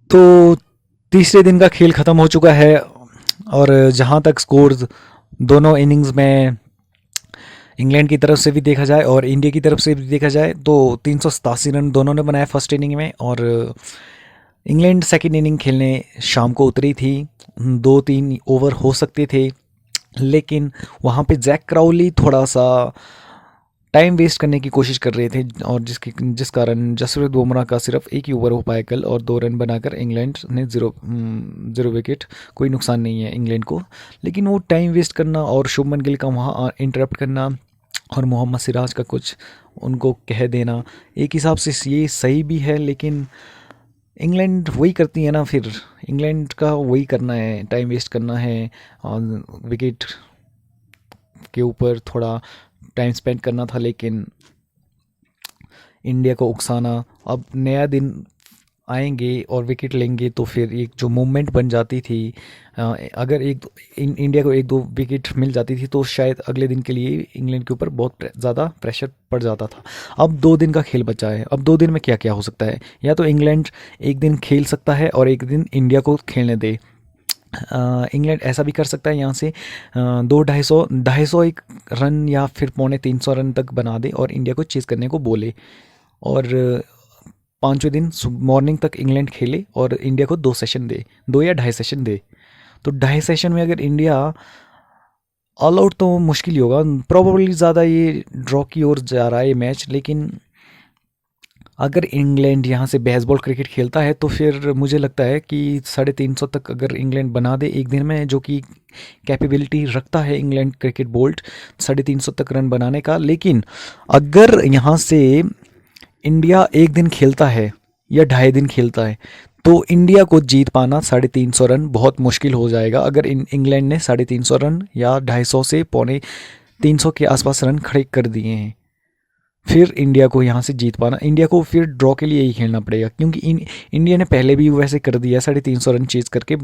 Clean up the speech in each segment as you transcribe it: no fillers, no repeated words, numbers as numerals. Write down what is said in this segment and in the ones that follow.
तो तीसरे दिन का खेल ख़त्म हो चुका है और जहाँ तक स्कोर दोनों इनिंग्स में इंग्लैंड की तरफ से भी देखा जाए और इंडिया की तरफ से भी देखा जाए तो 387 रन दोनों ने बनाए फर्स्ट इनिंग में। और इंग्लैंड सेकंड इनिंग खेलने शाम को उतरी थी। 2-3 ओवर हो सकते थे, लेकिन वहाँ पे जैक क्राउली थोड़ा सा टाइम वेस्ट करने की कोशिश कर रहे थे और जिस कारण जसप्रीत बुमराह का सिर्फ एक ही ओवर हो पाया कल और 2 रन बनाकर इंग्लैंड ने ज़ीरो विकेट। कोई नुकसान नहीं है इंग्लैंड को, लेकिन वो टाइम वेस्ट करना और शुभमन गिल का वहाँ इंटरप्ट करना और मोहम्मद सिराज का कुछ उनको कह देना एक हिसाब से ये सही भी है, लेकिन इंग्लैंड वही करती है ना, फिर इंग्लैंड का वही करना है, टाइम वेस्ट करना है और विकेट के ऊपर थोड़ा टाइम स्पेंड करना था, लेकिन इंडिया को उकसाना। अब नया दिन आएंगे और विकेट लेंगे तो फिर एक जो मूवमेंट बन जाती थी, अगर इंडिया को 1-2 विकेट मिल जाती थी तो शायद अगले दिन के लिए इंग्लैंड के ऊपर बहुत ज़्यादा प्रेशर पड़ जाता था। अब 2 दिन का खेल बचा है, अब 2 दिन में क्या क्या हो सकता है। या तो इंग्लैंड एक दिन खेल सकता है और एक दिन इंडिया को खेलने दे। इंग्लैंड ऐसा भी कर सकता है यहाँ से 200-250 1 रन या फिर 250-300 रन तक बना दे और इंडिया को चेज़ करने को बोले। और पाँचवें दिन मॉर्निंग तक इंग्लैंड खेले और इंडिया को 2 सेशन दे, 2 या ढाई सेशन दे। तो ढाई सेशन में अगर इंडिया ऑल आउट तो मुश्किल ही होगा, प्रोबेबली ज़्यादा ये ड्रॉ की ओर जा रहा है ये मैच। लेकिन अगर इंग्लैंड यहाँ से बेसबॉल क्रिकेट खेलता है तो फिर मुझे लगता है कि 350 तक अगर इंग्लैंड बना दे एक दिन में, जो कि कैपेबिलिटी रखता है इंग्लैंड क्रिकेट बोल्ट 350 तक रन बनाने का। लेकिन अगर यहाँ से इंडिया एक दिन खेलता है या ढाई दिन खेलता है तो इंडिया को जीत पाना 350 रन बहुत मुश्किल हो जाएगा। अगर इंग्लैंड ने 350 रन या 250 से 250 के आसपास रन खड़े कर दिए हैं, फिर इंडिया को यहाँ से जीत पाना, इंडिया को फिर ड्रॉ के लिए ही खेलना पड़ेगा। क्योंकि इंडिया ने पहले भी वैसे कर दिया 350 रन चेज करके।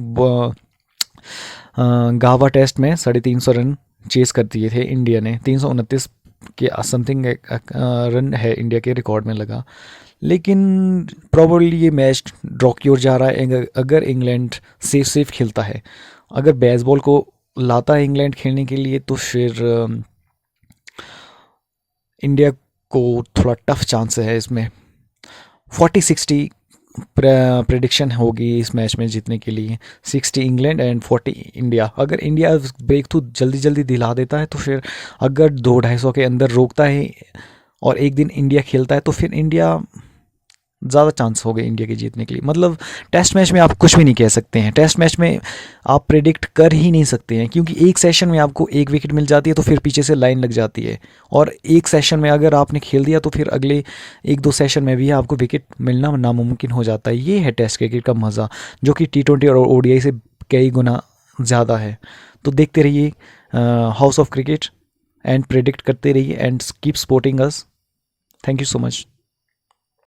गावा टेस्ट में 350 रन चेज कर दिए थे इंडिया ने, 329 के समथिंग रन है इंडिया के रिकॉर्ड में लगा। लेकिन प्रॉबली ये मैच ड्रॉ की ओर जा रहा है अगर इंग्लैंड सेफ खेलता है। अगर बेसबॉल को लाता है इंग्लैंड खेलने के लिए तो फिर इंडिया को थोड़ा टफ चांस है इसमें। 40-60 प्रेडिक्शन होगी इस मैच में जीतने के लिए, 60 इंग्लैंड एंड 40 इंडिया। अगर इंडिया ब्रेक थ्रू जल्दी जल्दी दिला देता है तो फिर अगर 200-250 के अंदर रोकता है और एक दिन इंडिया खेलता है तो फिर इंडिया ज़्यादा चांस हो गए इंडिया के जीतने के लिए। मतलब टेस्ट मैच में आप कुछ भी नहीं कह सकते हैं, टेस्ट मैच में आप प्रेडिक्ट कर ही नहीं सकते हैं, क्योंकि एक सेशन में आपको एक विकेट मिल जाती है तो फिर पीछे से लाइन लग जाती है। और एक सेशन में अगर आपने खेल दिया तो फिर अगले 1-2 सेशन में भी आपको विकेट मिलना नामुमकिन हो जाता है। ये है टेस्ट क्रिकेट का मज़ा, जो कि T20 और ODI से कई गुना ज़्यादा है। तो देखते रहिए house of cricket and predict करते रहिए and keep supporting us. Thank you so much.